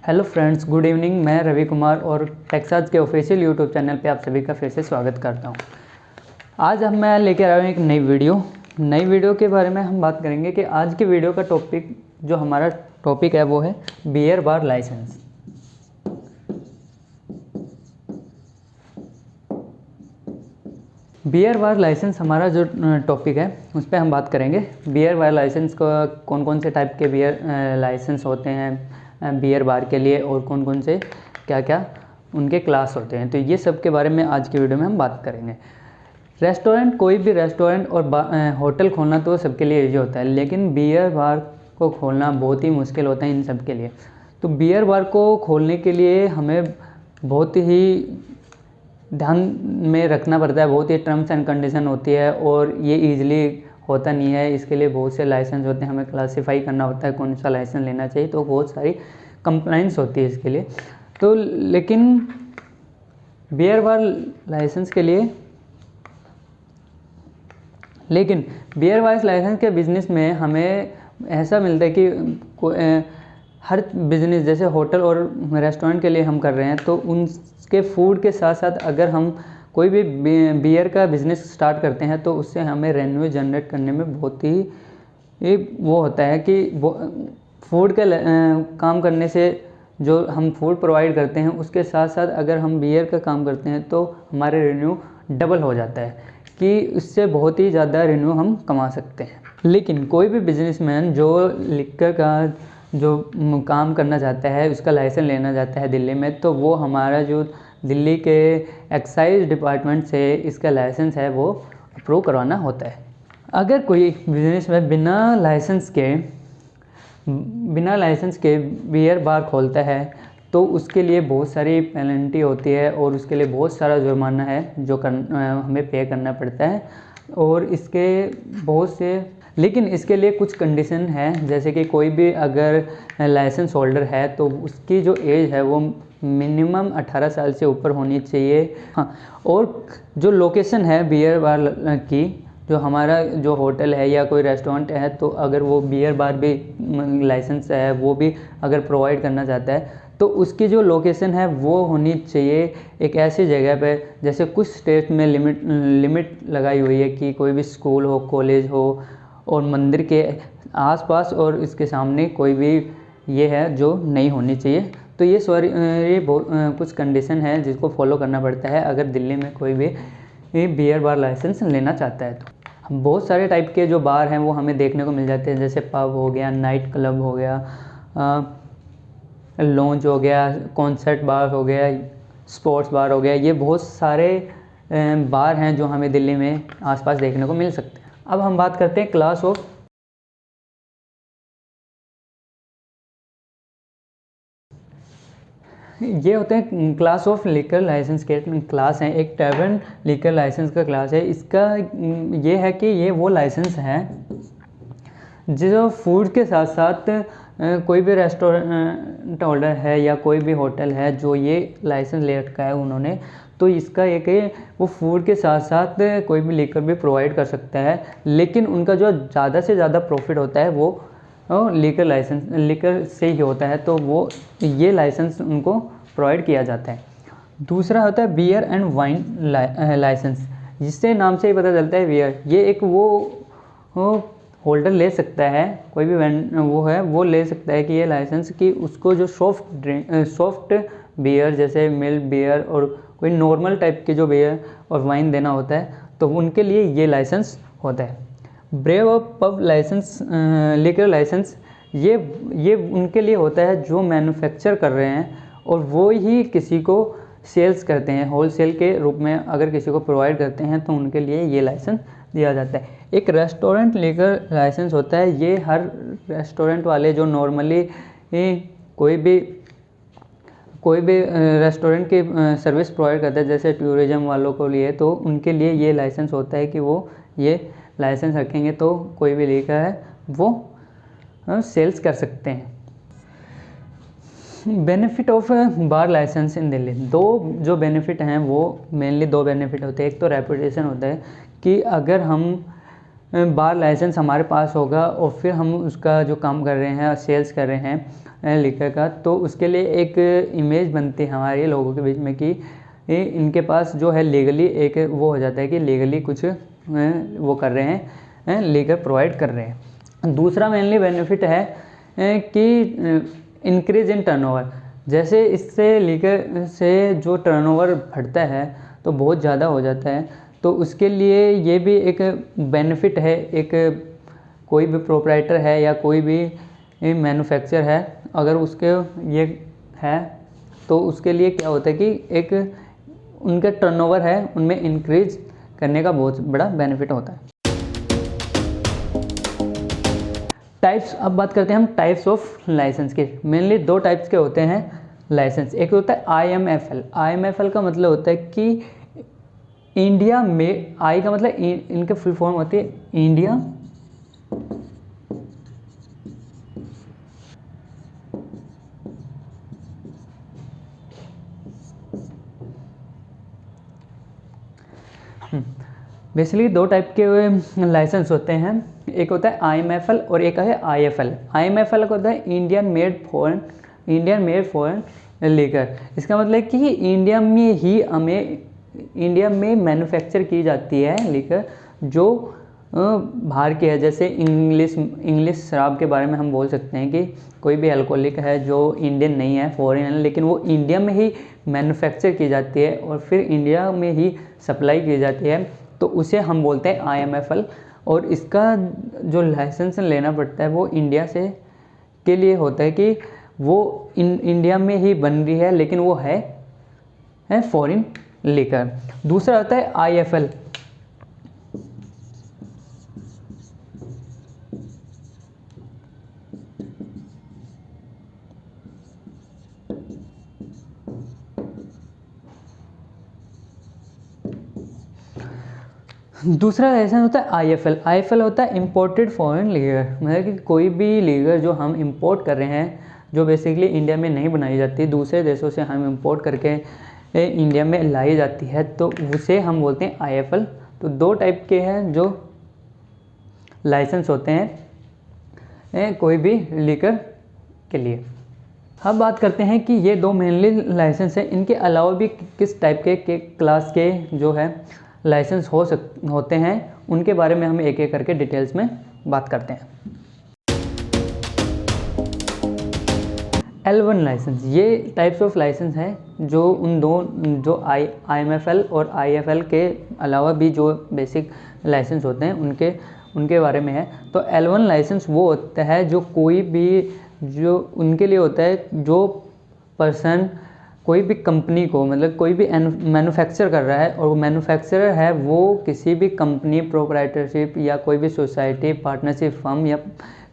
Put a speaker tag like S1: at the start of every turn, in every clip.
S1: Hello friends, good evening. मैं रवि कुमार और Texas के ऑफिशियल यूट्यूब चैनल पे आप सभी का फिर से स्वागत करता हूँ। आज मैं लेकर आया हूँ एक नई वीडियो के बारे में हम बात करेंगे कि आज की वीडियो का टॉपिक जो हमारा टॉपिक है वो है beer bar licence. Beer bar licence हमारा जो टॉपिक है उस पर हम बात करेंगे। बियर बार लाइसेंस का कौन कौन से टाइप के बियर लाइसेंस होते हैं बियर बार के लिए और कौन कौन से क्या क्या उनके क्लास होते हैं, तो ये सब के बारे में आज की वीडियो में हम बात करेंगे। कोई भी रेस्टोरेंट और होटल खोलना तो सबके लिए ईजी होता है, लेकिन बियर बार को खोलना बहुत ही मुश्किल होता है इन सब के लिए। तो बियर बार को खोलने के लिए हमें बहुत ही ध्यान में रखना पड़ता है, बहुत ही टर्म्स एंड कंडीशन होती है और ये ईजिली होता नहीं है। इसके लिए बहुत से लाइसेंस होते हैं, हमें क्लासीफाई करना होता है कौन सा लाइसेंस लेना चाहिए, तो बहुत सारी कंप्लाइंस होती है इसके लिए। तो लेकिन बियर बार लाइसेंस के बिज़नेस में हमें ऐसा मिलता है कि हर बिज़नेस जैसे होटल और रेस्टोरेंट के लिए हम कर रहे हैं तो उनके फूड के साथ साथ अगर हम कोई भी बियर का बिज़नेस स्टार्ट करते हैं तो उससे हमें रेवेन्यू जनरेट करने में बहुत ही वो होता है कि फूड का काम करने से जो हम फूड प्रोवाइड करते हैं उसके साथ साथ अगर हम बियर का काम करते हैं तो हमारे रेवेन्यू डबल हो जाता है कि इससे बहुत ही ज़्यादा रेवेन्यू हम कमा सकते हैं। लेकिन कोई भी बिजनेसमैन जो लिकर का जो काम करना चाहता है उसका लाइसेंस लेना चाहता है दिल्ली में, तो वो हमारा जो दिल्ली के एक्साइज डिपार्टमेंट से इसका लाइसेंस है वो अप्रूव करवाना होता है। अगर कोई बिजनेस में बिना लाइसेंस के बियर बार खोलता है तो उसके लिए बहुत सारी पेनल्टी होती है और उसके लिए बहुत सारा जुर्माना है जो हमें पे करना पड़ता है। और लेकिन इसके लिए कुछ कंडीशन है, जैसे कि कोई भी अगर लाइसेंस होल्डर है तो उसकी जो एज है वो मिनिमम 18 साल से ऊपर होनी चाहिए। हाँ, और जो लोकेशन है बियर बार की, जो हमारा जो होटल है या कोई रेस्टोरेंट है, तो अगर वो बियर बार भी लाइसेंस है वो भी अगर प्रोवाइड करना चाहता है तो उसकी जो लोकेशन है वो होनी चाहिए एक ऐसी जगह पे, जैसे कुछ स्टेट में लिमिट लगाई हुई है कि कोई भी स्कूल हो, कॉलेज हो और मंदिर के आसपास और इसके सामने कोई भी ये है जो नहीं होनी चाहिए। तो ये कुछ कंडीशन है जिसको फॉलो करना पड़ता है अगर दिल्ली में कोई भी बियर बार लाइसेंस लेना चाहता है। तो बहुत सारे टाइप के जो बार हैं वो हमें देखने को मिल जाते हैं, जैसे पब हो गया, नाइट क्लब हो गया, लॉन्ज हो गया, कॉन्सर्ट बार हो गया, स्पोर्ट्स बार हो गया। ये बहुत सारे बार हैं जो हमें दिल्ली में आसपास देखने को मिल सकते हैं। अब हम बात करते हैं क्लास ऑफ ये होते हैं क्लास ऑफ लिकर लाइसेंस के क्लास हैं। एक टैवर्न लिकर लाइसेंस का क्लास है। इसका ये है कि ये वो लाइसेंस है जो फूड के साथ साथ कोई भी रेस्टोरेंट होल्डर है या कोई भी होटल है जो ये लाइसेंस ले रखा है उन्होंने, तो इसका एक वो फूड के साथ साथ कोई भी लिकर भी प्रोवाइड कर सकता है। लेकिन उनका जो ज़्यादा से ज़्यादा प्रॉफिट होता है वो लिकर से ही होता है, तो वो ये लाइसेंस उनको प्रोवाइड किया जाता है। दूसरा होता है बियर एंड वाइन लाइसेंस, जिससे नाम से ही पता चलता है बियर, ये एक वो होल्डर ले सकता है, कोई भी वो ले सकता है कि ये लाइसेंस कि उसको जो सॉफ्ट बियर जैसे मिल्क बियर और कोई नॉर्मल टाइप के जो बियर और वाइन देना होता है तो उनके लिए ये लाइसेंस होता है। ब्रेव और पब लाइसेंस लिकर लाइसेंस ये उनके लिए होता है जो मैन्युफैक्चर कर रहे हैं और वो ही किसी को सेल्स करते हैं, होलसेल के रूप में अगर किसी को प्रोवाइड करते हैं तो उनके लिए ये लाइसेंस दिया जाता है। एक रेस्टोरेंट लिकर लाइसेंस होता है, ये हर रेस्टोरेंट वाले जो नॉर्मली कोई भी रेस्टोरेंट की सर्विस प्रोवाइड करता है, जैसे टूरिज्म वालों को लिए, तो उनके लिए ये लाइसेंस होता है कि वो ये लाइसेंस रखेंगे तो कोई भी लेकर है वो सेल्स कर सकते हैं। बेनिफिट ऑफ बार लाइसेंस इन दिल्ली, जो बेनिफिट हैं वो मेनली दो बेनिफिट होते हैं। एक तो रेपुटेशन होता है कि अगर हम बार लाइसेंस हमारे पास होगा और फिर हम उसका जो काम कर रहे हैं, सेल्स कर रहे हैं लीकर का, तो उसके लिए एक इमेज बनती है हमारे लोगों के बीच में कि इनके पास जो है लीगली एक वो हो जाता है कि लीगली कुछ वो कर रहे हैं, लीकर प्रोवाइड कर रहे हैं। दूसरा मेनली बेनिफिट है कि इंक्रीज इन टर्नओवर। जैसे इससे लीकर से जो टर्नओवर बढ़ता है तो बहुत ज़्यादा हो जाता है, तो उसके लिए ये भी एक बेनिफिट है। एक कोई भी प्रोप्राइटर है या कोई भी मैन्युफैक्चर है, अगर उसके ये है तो उसके लिए क्या होता है कि एक उनका टर्नओवर है उनमें इंक्रीज करने का बहुत बड़ा बेनिफिट होता है। टाइप्स, अब बात करते हैं हम टाइप्स ऑफ लाइसेंस के। मेनली 2 टाइप्स के होते हैं लाइसेंस। एक होता है IMFL। IMFL का मतलब होता है कि इंडिया में, आई का मतलब इनके फुल फॉर्म होती है इंडिया बेसिकली 2 टाइप के लाइसेंस होते हैं। एक होता है IMFL और एक है IFL। IMFL का होता है इंडियन मेड फॉरेन लीकर। इसका मतलब है कि इंडिया में मैन्युफैक्चर की जाती है लीकर जो बाहर की है। जैसे इंग्लिश शराब के बारे में हम बोल सकते हैं कि कोई भी अल्कोहलिक है जो इंडियन नहीं है, फॉरेन है, लेकिन वो इंडिया में ही मैन्युफैक्चर की जाती है और फिर इंडिया में ही सप्लाई की जाती है, तो उसे हम बोलते हैं IMFL। और इसका जो लाइसेंस लेना पड़ता है वो इंडिया से के लिए होता है कि वो इंडिया में ही बन रही है, लेकिन वो है फॉरेन लीकर। दूसरा होता है IFL। दूसरा लाइसेंस होता है IFL। IFL होता है इम्पोर्टेड फॉरेन लीगर। मतलब कि कोई भी लीगर जो हम इंपोर्ट कर रहे हैं, जो बेसिकली इंडिया में नहीं बनाई जाती, दूसरे देशों से हम इंपोर्ट करके इंडिया में लाई जाती है, तो उसे हम बोलते हैं IFL। तो 2 टाइप के हैं जो लाइसेंस होते हैं कोई भी लीकर के लिए। अब बात करते हैं कि ये 2 मेनली लाइसेंस हैं, इनके अलावा भी किस टाइप के क्लास के जो है लाइसेंस होते हैं, उनके बारे में हम एक एक करके डिटेल्स में बात करते हैं। L1 लाइसेंस, ये टाइप्स ऑफ लाइसेंस हैं जो उन दो जो IMFL और IFL के अलावा भी जो बेसिक लाइसेंस होते हैं उनके बारे में है। तो L1 लाइसेंस वो होता है जो कोई भी जो उनके लिए होता है जो पर्सन कोई भी कंपनी को, मतलब कोई भी मैन्युफैक्चर कर रहा है और वो मैन्युफैक्चरर है, वो किसी भी कंपनी, प्रोप्राइटरशिप या कोई भी सोसाइटी, पार्टनरशिप फर्म या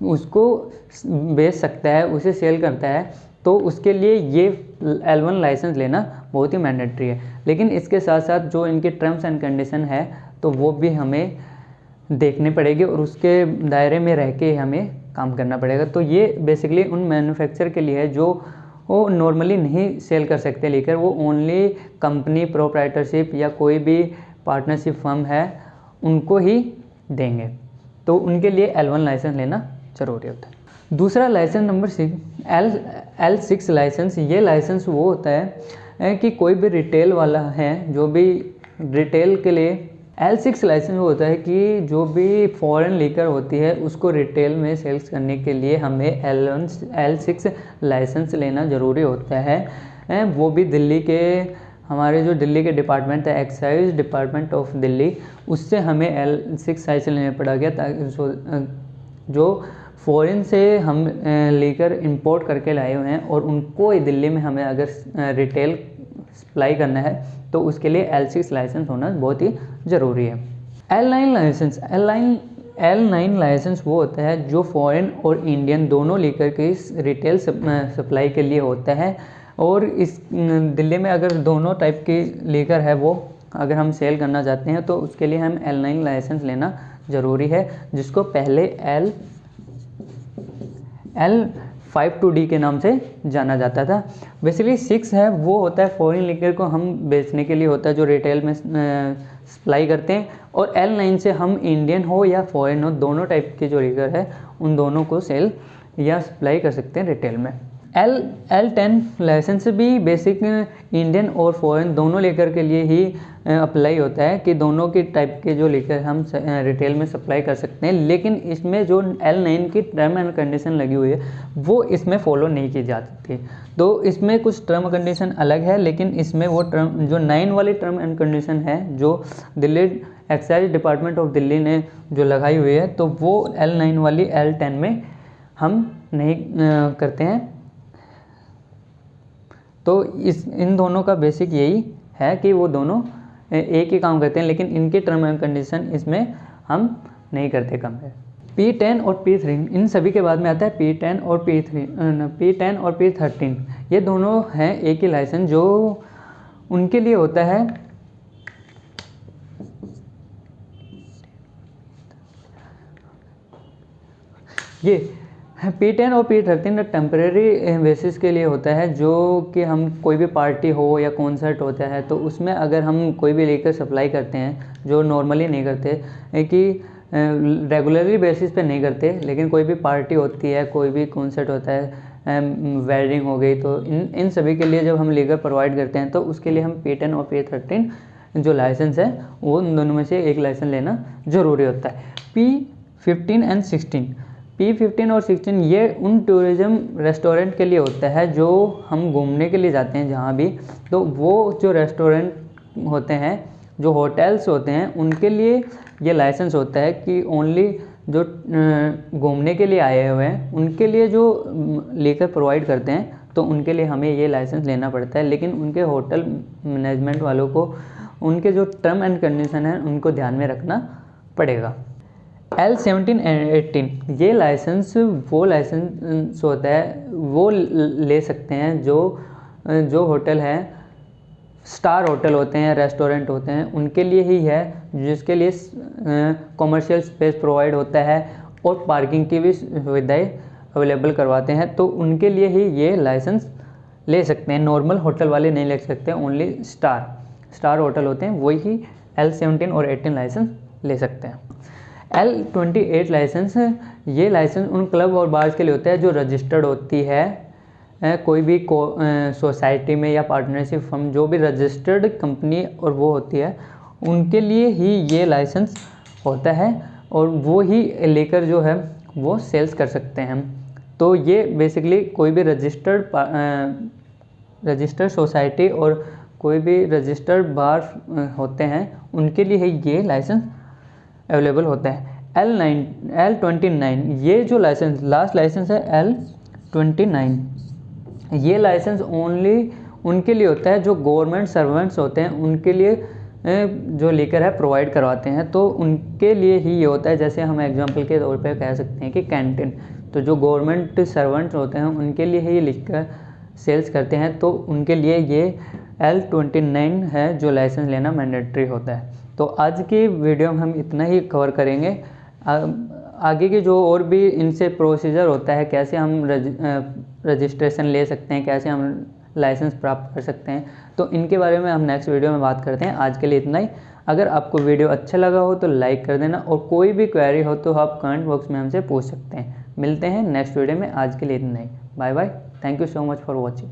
S1: उसको बेच सकता है, उसे सेल करता है, तो उसके लिए ये L1 लाइसेंस लेना बहुत ही मैंडेटरी है। लेकिन इसके साथ साथ जो इनके टर्म्स एंड कंडीशन है तो वो भी हमें देखने पड़ेगी और उसके दायरे में रह के हमें काम करना पड़ेगा। तो ये बेसिकली उन मैन्युफैक्चर के लिए है जो वो नॉर्मली नहीं सेल कर सकते, लेकर वो ओनली कंपनी, प्रोप्राइटरशिप या कोई भी पार्टनरशिप फर्म है उनको ही देंगे, तो उनके लिए L1 लाइसेंस लेना ज़रूरी होता है। दूसरा लाइसेंस नंबर 6 L6 लाइसेंस। ये लाइसेंस वो होता है कि कोई भी रिटेल वाला है जो भी रिटेल के लिए L6 लाइसेंस होता है कि जो भी फॉरेन लीकर होती है उसको रिटेल में सेल्स करने के लिए हमें L6 लाइसेंस लेना ज़रूरी होता है। वो भी दिल्ली के, हमारे जो दिल्ली के डिपार्टमेंट है एक्साइज डिपार्टमेंट ऑफ दिल्ली, उससे हमें L6 लाइसेंस लेना पड़ा गया ताकि जो फॉरेन से हम लीकर इंपोर्ट करके लाए हुए हैं और उनको दिल्ली में हमें अगर रिटेल सप्लाई करना है तो उसके लिए L6 लाइसेंस होना बहुत ही ज़रूरी है। L9 licence. L9 लाइसेंस वो होता है जो फॉरेन और इंडियन दोनों लीकर की रिटेल सप्लाई के लिए होता है, और इस दिल्ली में अगर दोनों टाइप की लीकर है वो अगर हम सेल करना चाहते हैं तो उसके लिए हम L9 लाइसेंस लेना ज़रूरी है, जिसको पहले L52D के नाम से जाना जाता था। बेसिकली 6 है वो होता है फॉरेन लीकर को हम बेचने के लिए होता है, जो रिटेल में सप्लाई करते हैं। और L9 से हम इंडियन हो या फॉरेन हो, दोनों टाइप के जो लीकर है उन दोनों को सेल या सप्लाई कर सकते हैं रिटेल में। L10 लाइसेंस भी बेसिक इंडियन और फॉरेन दोनों लीकर के लिए ही अप्लाई होता है कि दोनों के टाइप के जो लीकर हम रिटेल में सप्लाई कर सकते हैं। लेकिन इसमें जो L9 की टर्म एंड कंडीशन लगी हुई है वो इसमें फॉलो नहीं की जाती थी। तो इसमें कुछ टर्म कंडीशन अलग है, लेकिन इसमें वो टर्म जो 9 वाली टर्म एंड कंडीशन है जो Delhi excise department of Delhi ने जो लगाई हुई है, तो वो L9 वाली L10 में हम नहीं करते हैं। तो इन दोनों का बेसिक यही है कि वो दोनों एक ही काम करते हैं, लेकिन इनके टर्म एंड कंडीशन इसमें हम नहीं करते कंपेयर। P10 और P3 इन सभी के बाद में आता है P10 और P13। ये दोनों हैं एक ही लाइसेंस जो उनके लिए होता है ये P10 और P13 टेम्परेरी बेसिस के लिए होता है, जो कि हम कोई भी पार्टी हो या कॉन्सर्ट होता है तो उसमें अगर हम कोई भी लेकर सप्लाई करते हैं, जो नॉर्मली नहीं करते कि रेगुलरली बेसिस पे नहीं करते, लेकिन कोई भी पार्टी होती है, कोई भी कॉन्सर्ट होता है, वेडिंग हो गई, तो इन सभी के लिए जब हम लेकर प्रोवाइड करते हैं तो उसके लिए हम P10 और P13 जो लाइसेंस है वो उन दोनों में से एक लाइसेंस लेना ज़रूरी होता है। P15 एंड 16 P15 और 16 ये उन टूरिज़्म रेस्टोरेंट के लिए होता है जो हम घूमने के लिए जाते हैं जहाँ भी, तो वो जो रेस्टोरेंट होते हैं, जो होटल्स होते हैं, उनके लिए ये लाइसेंस होता है कि ओनली जो घूमने के लिए आए हुए हैं उनके लिए जो लेकर प्रोवाइड करते हैं तो उनके लिए हमें ये लाइसेंस लेना पड़ता है। लेकिन उनके होटल मैनेजमेंट वालों को उनके जो टर्म एंड कंडीशन है उनको ध्यान में रखना पड़ेगा। L17 एंड 18 ये लाइसेंस वो लाइसेंस होता है, वो ले सकते हैं जो होटल है, स्टार होटल होते हैं, रेस्टोरेंट होते हैं, उनके लिए ही है, जिसके लिए कॉमर्शियल स्पेस प्रोवाइड होता है और पार्किंग की भी सुविधाएं अवेलेबल करवाते हैं, तो उनके लिए ही ये लाइसेंस ले सकते हैं। नॉर्मल होटल वाले नहीं ले सकते, ओनली स्टार होटल होते हैं वही L17 और 18 लाइसेंस ले सकते हैं। L28 लाइसेंस, ये लाइसेंस उन क्लब और बार्स के लिए होता है जो रजिस्टर्ड होती है कोई भी सोसाइटी में या पार्टनरशिप फर्म, जो भी रजिस्टर्ड कंपनी और वो होती है, उनके लिए ही ये लाइसेंस होता है और वो ही लेकर जो है वो सेल्स कर सकते हैं। तो ये बेसिकली कोई भी रजिस्टर्ड सोसाइटी और कोई भी रजिस्टर्ड बार होते हैं उनके लिए ही ये लाइसेंस अवेलेबल होता है। L29 ये जो लाइसेंस लास्ट लाइसेंस है L29, ये लाइसेंस ओनली उनके लिए होता है जो गवर्नमेंट सर्वेंट्स होते हैं, उनके लिए जो लेकर है प्रोवाइड करवाते हैं, तो उनके लिए ही ये होता है। जैसे हम एग्जांपल के तौर पे कह सकते हैं कि कैंटीन, तो जो गवर्नमेंट सर्वेंट्स होते हैं उनके लिए ही लिखकर सेल्स करते हैं, तो उनके लिए ये L29 है जो लाइसेंस लेना मैंडेटरी होता है। तो आज की वीडियो में हम इतना ही कवर करेंगे। आगे के जो और भी इनसे प्रोसीजर होता है, कैसे हम रजिस्ट्रेशन ले सकते हैं, कैसे हम लाइसेंस प्राप्त कर सकते हैं, तो इनके बारे में हम नेक्स्ट वीडियो में बात करते हैं। आज के लिए इतना ही। अगर आपको वीडियो अच्छा लगा हो तो लाइक कर देना और कोई भी क्वेरी हो तो आप कमेंट बॉक्स में हमसे पूछ सकते हैं। मिलते हैं नेक्स्ट वीडियो में। आज के लिए इतना ही। Bye bye. Thank you so much for watching.